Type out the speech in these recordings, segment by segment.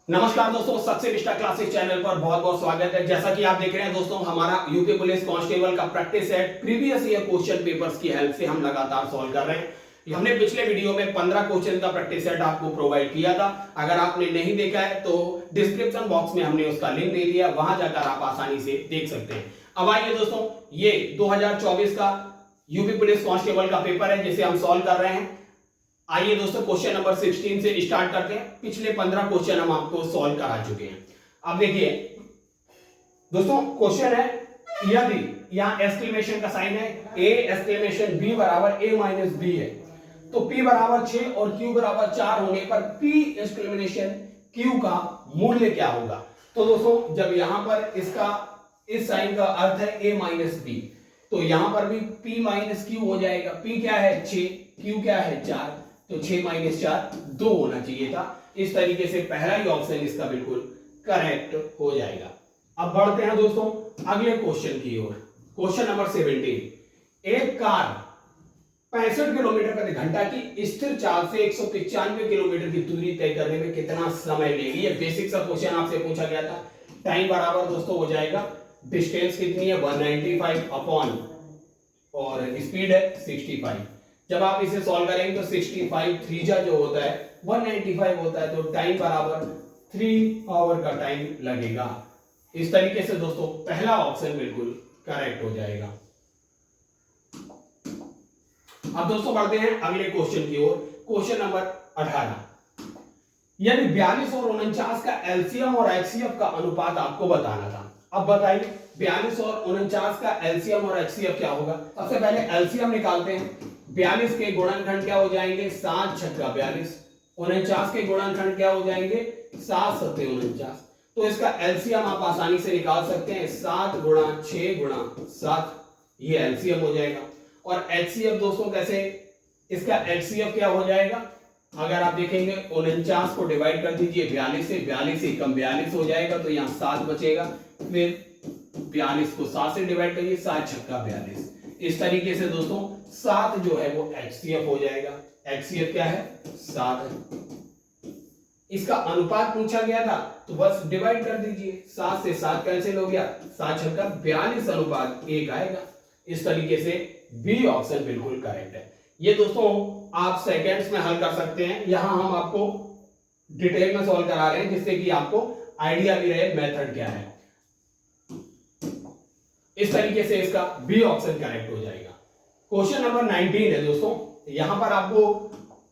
नमस्कार दोस्तों, success Vista classes channel पर बहुत बहुत स्वागत है। जैसा कि आप देख रहे हैं दोस्तों, हमारा यूपी पुलिस कांस्टेबल का practice set previous year question papers की हेल्प से हम लगातार सॉल्व कर रहे हैं। हमने पिछले वीडियो में 15 क्वेश्चन का प्रैक्टिस सेट आपको प्रोवाइड किया था। अगर आपने नहीं देखा है तो डिस्क्रिप्शन बॉक्स में हमने उसका लिंक दे दिया, वहां जाकर आप आसानी से देख सकते हैं। अब आइए दोस्तों, ये 2024 का यूपी पुलिस कांस्टेबल का पेपर है जिसे हम सॉल्व कर रहे हैं। आइए दोस्तों, क्वेश्चन नंबर 16 से स्टार्ट करते हैं। पिछले 15 क्वेश्चन हम आपको सॉल्व करा चुके हैं। अब देखिए दोस्तों, क्वेश्चन है यदि यहां एक्सक्लेमेशन का साइन है, ए एक्सक्लेमेशन बी बराबर ए माइनस बी है, तो पी बराबर 6 और क्यू बराबर 4 होने पर पी एक्सक्लेमेशन क्यू का मूल्य क्या होगा। तो दोस्तों, जब यहां पर इसका इस साइन का अर्थ है ए माइनस बी, तो यहां पर भी p माइनस क्यू हो जाएगा। p क्या है 6, q क्या है 4, तो 6 माइनस 4 2 होना चाहिए था। इस तरीके से पहला ही ऑप्शन इसका बिल्कुल करेक्ट हो जाएगा। अब बढ़ते हैं दोस्तों अगले क्वेश्चन की ओर। क्वेश्चन नंबर 17, एक कार 65 किलोमीटर प्रति घंटा की स्थिर चाल से 195 किलोमीटर की दूरी तय करने में कितना समय लेगी। ये बेसिक सा क्वेश्चन आपसे पूछा गया था। टाइम बराबर दोस्तों हो जाएगा, डिस्टेंस कितनी है 195 अपॉन और स्पीड है 65। जब आप इसे सॉल्व करेंगे तो 65 3 जो होता है 195 होता है, तो टाइम बराबर 3 आवर का टाइम लगेगा। इस तरीके से दोस्तों पहला ऑप्शन बिल्कुल करेक्ट हो जाएगा। अब दोस्तों बढ़ते हैं अगले क्वेश्चन की ओर। क्वेश्चन नंबर 18, यदि 42 और 49 का एलसीएम और एचसीएफ का अनुपात आपको बताना था। अब बताइए 42 और 49 का एलसीएम और एचसीएफ क्या होगा। सबसे पहले एलसीएम निकालते हैं। 42 के गुणनखंड क्या हो जाएंगे 7 छक्का 42, 49 के गुणनखंड क्या हो जाएंगे 7 सत्ते 49। तो इसका एलसीएम आप आसानी से निकाल सकते हैं 7 गुणा 6 गुणा 7, ये एलसीएम हो जाएगा। और एचसीएफ दोस्तों कैसे, इसका एचसीएफ क्या हो जाएगा, अगर आप देखेंगे 49 को डिवाइड कर दीजिए 42 से, 42 से कम 42 हो जाएगा, तो यहाँ 7 बचेगा। फिर 42 को 7 से डिवाइड करिए, 7 छक्का 42। इस तरीके से दोस्तों 7 जो है वो एचसीएफ हो जाएगा। एचसीएफ क्या है 7 है। इसका अनुपात पूछा गया था तो बस डिवाइड कर दीजिए, 7 से 7 कैंसिल हो गया, 7 छक्का 42 अनुपात 1 आएगा। इस तरीके से बी ऑप्शन बिल्कुल करेक्ट है। ये दोस्तों आप सेकेंड्स में हल कर सकते हैं। यहां हम आपको डिटेल में सॉल्व करा रहे हैं जिससे कि आपको आइडिया भी रहे मेथड क्या है। इस तरीके से इसका बी ऑप्शन करेक्ट हो जाएगा। क्वेश्चन नंबर 19 है दोस्तों, यहां पर आपको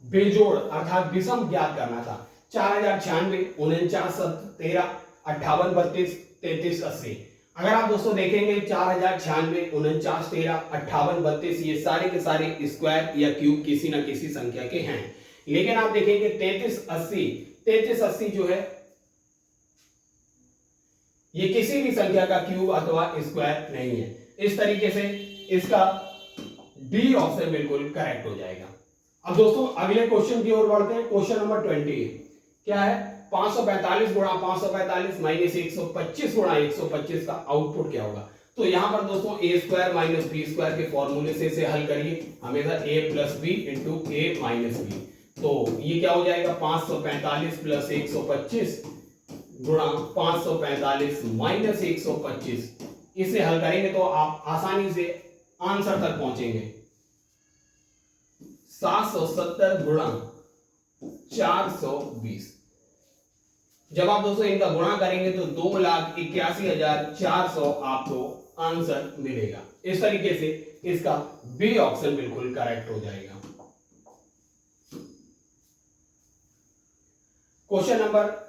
बेजोड़ अर्थात विषम ज्ञात करना था। 4096, 49, 13, 58, 32, 33, 80। अगर आप दोस्तों देखेंगे 4096, 49, 13, 58, 32 ये सारे के सारे स्क्वायर या क्यूब किसी ना किसी संख्या के हैं। लेकिन आप देखेंगे 33, 80 जो है ये किसी भी संख्या का क्यूब अथवा स्क्वायर नहीं है। इस तरीके से इसका डी ऑप्शन बिल्कुल करेक्ट हो जाएगा। अब दोस्तों अगले क्वेश्चन की ओर बढ़ते हैं। क्वेश्चन नंबर 20 क्या है, 545 गुणा 545 माइनस 125 गुणा 125 का आउटपुट क्या होगा। तो यहां पर दोस्तों ए स्क्वायर माइनस बी स्क्वायर के फॉर्मूले से इसे हल करिए, हमेशा ए प्लस बी इंटू ए माइनस बी। तो ये क्या हो जाएगा 545 प्लस 125 गुणा 545 माइनस 125। इसे हल करेंगे तो आप आसानी से आंसर तक पहुंचेंगे। 770 गुणा 420। जब आप दोस्तों इनका गुणा करेंगे तो 2,81,400 आपको आंसर मिलेगा। इस तरीके से इसका बी ऑप्शन बिल्कुल करेक्ट हो जाएगा। क्वेश्चन नंबर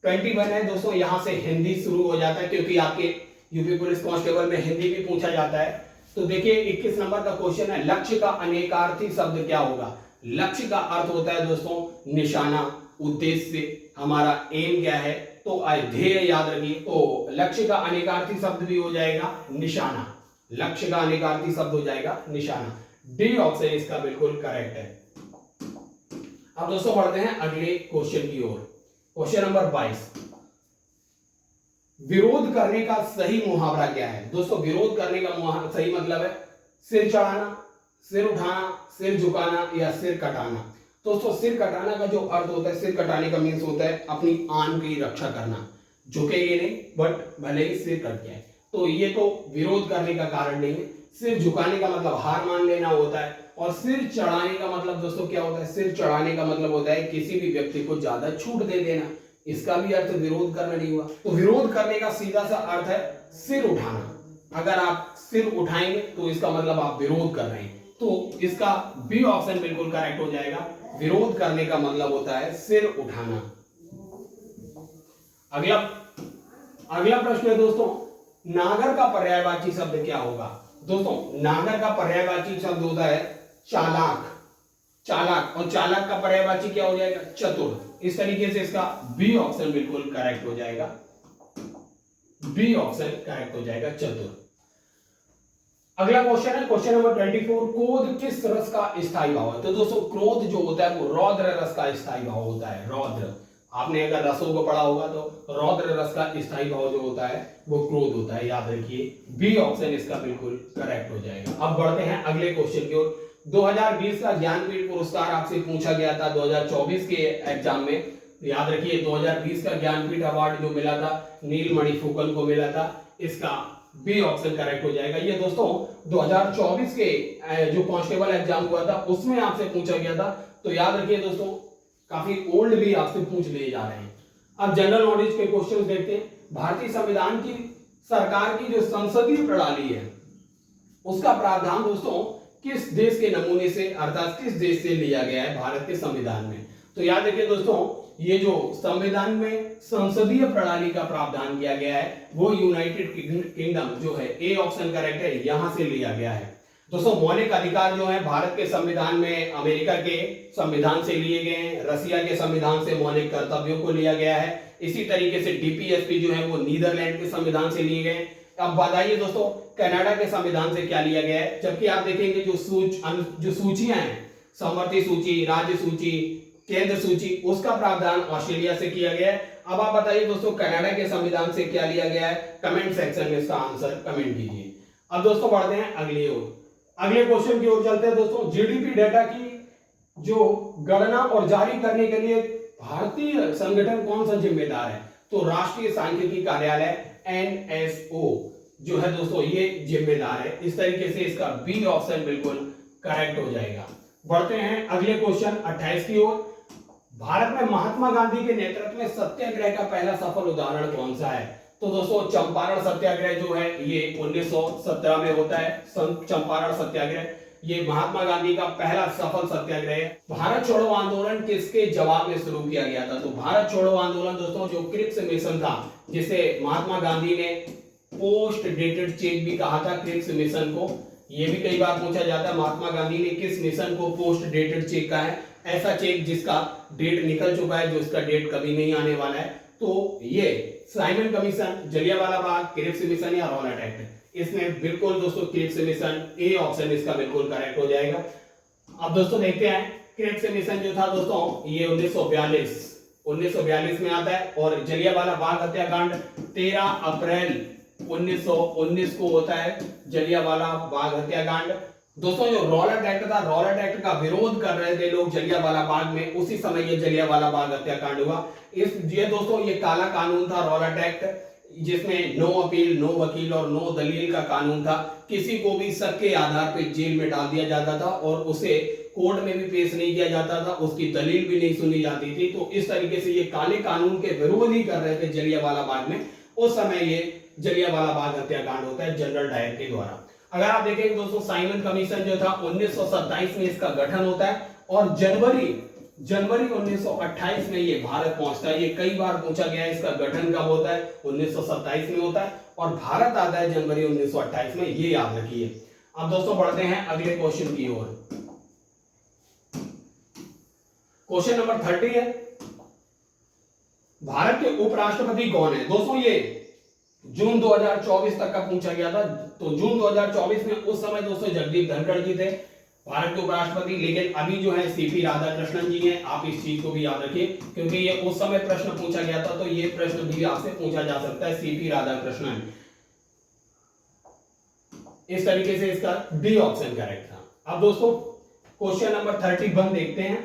21 है दोस्तों, यहां से हिंदी शुरू हो जाता है क्योंकि आपके यूपी पुलिस कांस्टेबल में हिंदी भी पूछा जाता है। तो देखिए 21 नंबर का क्वेश्चन है, लक्ष्य का अनेकार्थी शब्द क्या होगा। लक्ष्य का अर्थ होता है दोस्तों निशाना, उद्देश्य, हमारा एम क्या है, तो ध्येय याद रखिए। तो लक्ष्य का अनेकार्थी शब्द भी हो जाएगा निशाना, लक्ष्य का अनेकार्थी शब्द हो जाएगा निशाना। डी ऑप्शन इसका बिल्कुल करेक्ट है। अब दोस्तों बढ़ते हैं अगले क्वेश्चन की ओर। क्वेश्चन नंबर 22, विरोध करने का सही मुहावरा क्या है। दोस्तों विरोध करने का सही मतलब है सिर चढ़ाना, सिर उठाना, सिर झुकाना या सिर कटाना। दोस्तों सिर कटाना का जो अर्थ होता है, सिर कटाने का मीन्स होता है अपनी आन की रक्षा करना, झुकेंगे नहीं बट भले ही सिर कट जाए। तो ये तो विरोध करने का कारण नहीं है। सिर झुकाने का मतलब हार मान लेना होता है, और सिर चढ़ाने का मतलब दोस्तों क्या होता है, सिर चढ़ाने का मतलब होता है किसी भी व्यक्ति को ज्यादा छूट दे देना। इसका भी अर्थ विरोध करना नहीं हुआ। तो विरोध करने का सीधा सा अर्थ है सिर उठाना। अगर आप सिर उठाएंगे तो इसका मतलब आप विरोध कर रहे हैं। तो इसका बी ऑप्शन बिल्कुल करेक्ट हो जाएगा। विरोध करने का मतलब होता है सिर उठाना। अगला प्रश्न है दोस्तों, नागर का पर्यायवाची शब्द क्या होगा। दोस्तों नागर का पर्यायवाची शब्द होता है चालाक। चालाक, और चालाक का पर्यायवाची क्या हो जाएगा, चतुर। इस तरीके से इसका बी ऑप्शन बिल्कुल करेक्ट हो जाएगा। बी ऑप्शन करेक्ट हो जाएगा, चतुर। अगला क्वेश्चन है क्वेश्चन नंबर 24, क्रोध किस रस का स्थायी भाव है। तो दोस्तों क्रोध जो होता है वो रौद्र रस का स्थायी भाव होता है। रौद्र, आपने अगर रसों को पढ़ा होगा तो रौद्र रस का स्थायी भाव जो होता है वो क्रोध होता है, याद रखिए। बी ऑप्शन इसका बिल्कुल करेक्ट हो जाएगा। अब बढ़ते हैं अगले क्वेश्चन की ओर। 2020 का ज्ञानपीठ पुरस्कार आपसे पूछा गया था 2024 के एग्जाम में। याद रखिए 2020 का ज्ञानपीठ अवार्ड जो मिला था नीलमणि फुकन को मिला था। इसका बी ऑप्शन करेक्ट हो जाएगा। ये दोस्तों 2024 के जो कांस्टेबल एग्जाम हुआ था उसमें आपसे पूछा गया था। तो याद रखिए दोस्तों, काफी ओल्ड भी आपसे पूछ लिए जा रहे हैं। अब जनरल नॉलेज के क्वेश्चन देखते हैं। भारतीय संविधान की सरकार की जो संसदीय प्रणाली है उसका प्रावधान दोस्तों किस देश के नमूने से अर्थात किस देश से लिया गया है भारत के संविधान में। तो याद रखिए दोस्तों, ये जो संविधान में संसदीय प्रणाली का प्रावधान किया गया है वो यूनाइटेड किंगडम जो है, ए ऑप्शन करेक्ट है, यहां से लिया गया है। दोस्तों मौलिक अधिकार जो है भारत के संविधान में अमेरिका के संविधान से लिए गए हैं, रसिया के संविधान से मौलिक कर्तव्यों को लिया गया है। इसी तरीके से डीपीएसपी जो है वो नीदरलैंड के संविधान से लिए गए। अब बताइए दोस्तों कनाडा के संविधान से क्या लिया गया है। जबकि आप देखेंगे जो सूचियां हैं, समवर्ती सूची, राज्य सूची, केंद्र सूची, उसका प्रावधान ऑस्ट्रेलिया से किया गया है। अब आप बताइए दोस्तों कनाडा के संविधान से क्या लिया गया है। कमेंट सेक्शन में इसका आंसर कमेंट कीजिए। अब दोस्तों बढ़ते हैं अगले क्वेश्चन की ओर चलते हैं। दोस्तों जीडीपी डेटा की जो गणना और जारी करने के लिए भारतीय संगठन कौन सा जिम्मेदार है। तो राष्ट्रीय सांख्यिकी कार्यालय एनएसओ जो है दोस्तों ये जिम्मेदार है। इस तरीके से इसका बी ऑप्शन बिल्कुल करेक्ट हो जाएगा। बढ़ते हैं अगले क्वेश्चन 28 की ओर। भारत में महात्मा गांधी के नेतृत्व में सत्याग्रह का पहला सफल उदाहरण कौन सा है। तो दोस्तों चंपारण सत्याग्रह जो है ये 1917 में होता है। चंपारण सत्याग्रह ये महात्मा गांधी का पहला सफल सत्याग्रह है। भारत छोड़ो आंदोलन किसके जवाब में शुरू किया गया था। तो भारत छोड़ो आंदोलन दोस्तों जो क्रिप्स मिशन था, जिसे महात्मा गांधी ने पोस्ट डेटेड चेक भी कहा था, क्रिप्स मिशन को। ये भी कई बार पूछा जाता है महात्मा गांधी ने किस मिशन को पोस्ट डेटेड चेक कहा है। ऐसा चेक जिसका डेट निकल चुका है, जो इसका डेट कभी नहीं आने वाला है। तो ये Simon commission, Jallianwala Bagh, Cripps mission या रॉलेट एक्ट, इसमें बिल्कुल दोस्तों क्रिप्स मिशन, ए ऑप्शन इसका बिल्कुल करेक्ट हो जाएगा। अब दोस्तों देखते हैं क्रिप्स मिशन जो था दोस्तों ये 1942 में आता है, और जलियांवाला बाग हत्याकांड 13 अप्रैल 1919 को होता है जलियांवाला बाग हत्याकांड। दोस्तों जो रॉलेट एक्ट था, रॉलेट एक्ट का विरोध कर रहे थे लोग जलियांवाला बाग में, उसी समय ये जलियांवाला बाग हत्याकांड हुआ। ये दोस्तों ये काला कानून था रॉलेट एक्ट, जिसमें नो अपील, नो वकील और नो दलील का कानून था। किसी को भी शक के आधार पर जेल में डाल दिया जाता था और उसे कोर्ट में भी पेश नहीं किया जाता था, उसकी दलील भी नहीं सुनी जाती थी। तो इस तरीके से ये काले कानून के विरोध ही कर रहे थे जलियांवाला बाग में। उस समय ये जलियांवाला बाग हत्याकांड होता है जनरल डायर के द्वारा। अगर आप देखेंगे दोस्तों साइमन कमीशन जो था 1927 में इसका गठन होता है, और जनवरी 1928 में ये भारत पहुंचता है। ये कई बार पूछा गया है इसका गठन कब होता है, 1927 में होता है, और भारत आता है जनवरी 1928 में, ये याद रखिए। अब दोस्तों बढ़ते हैं अगले क्वेश्चन की ओर। क्वेश्चन नंबर 30 है, भारत के उपराष्ट्रपति कौन है। दोस्तों ये जून 2024 तक का पूछा गया था। तो जून 2024 में उस समय दोस्तों जगदीप धनखड़ जी थे भारत के उपराष्ट्रपति, लेकिन अभी जो है सीपी राधाकृष्णन जी हैं। आप इस चीज को भी याद रखिए क्योंकि ये उस समय प्रश्न पूछा गया था, तो ये प्रश्न भी आपसे पूछा जा सकता है, सीपी राधाकृष्णन। इस तरीके से इसका डी ऑप्शन करेक्ट था। अब दोस्तों क्वेश्चन नंबर 31 देखते हैं।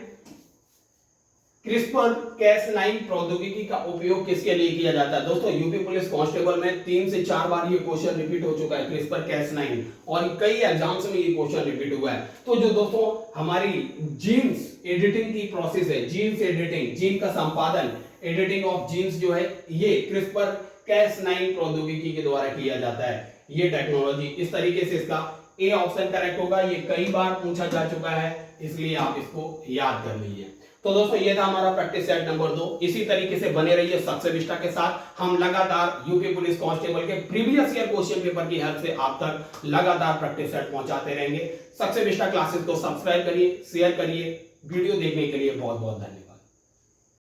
क्रिस्पर Cas9 प्रौद्योगिकी का उपयोग किसके लिए किया जाता है? दोस्तों यूपी पुलिस कांस्टेबल में 3 से 4 बार ये क्वेश्चन रिपीट हो चुका है, क्रिस्पर Cas9, और कई एग्जाम्स में ये क्वेश्चन रिपीट हुआ है। तो जो दोस्तों हमारी जीन्स एडिटिंग की प्रोसेस है, जीन्स एडिटिंग, जीन का संपादन, एडिटिंग ऑफ जीन्स जो है, ये क्रिस्पर Cas9 प्रौद्योगिकी के द्वारा किया जाता है। ये टेक्नोलॉजी, इस तरीके से इसका ए ऑप्शन करेक्ट होगा। ये कई बार पूछा जा चुका है, इसलिए आप इसको याद कर लीजिए। तो दोस्तों ये था हमारा प्रैक्टिस सेट नंबर 2। इसी तरीके से बने रहिए सक्सेस विस्टा के साथ। हम लगातार यूपी पुलिस कांस्टेबल के प्रीवियस ईयर क्वेश्चन पेपर की हेल्प से आप तक लगातार प्रैक्टिस सेट पहुंचाते रहेंगे। सक्सेस विस्टा क्लासेस को सब्सक्राइब करिए, शेयर करिए। वीडियो देखने के लिए बहुत बहुत धन्यवाद।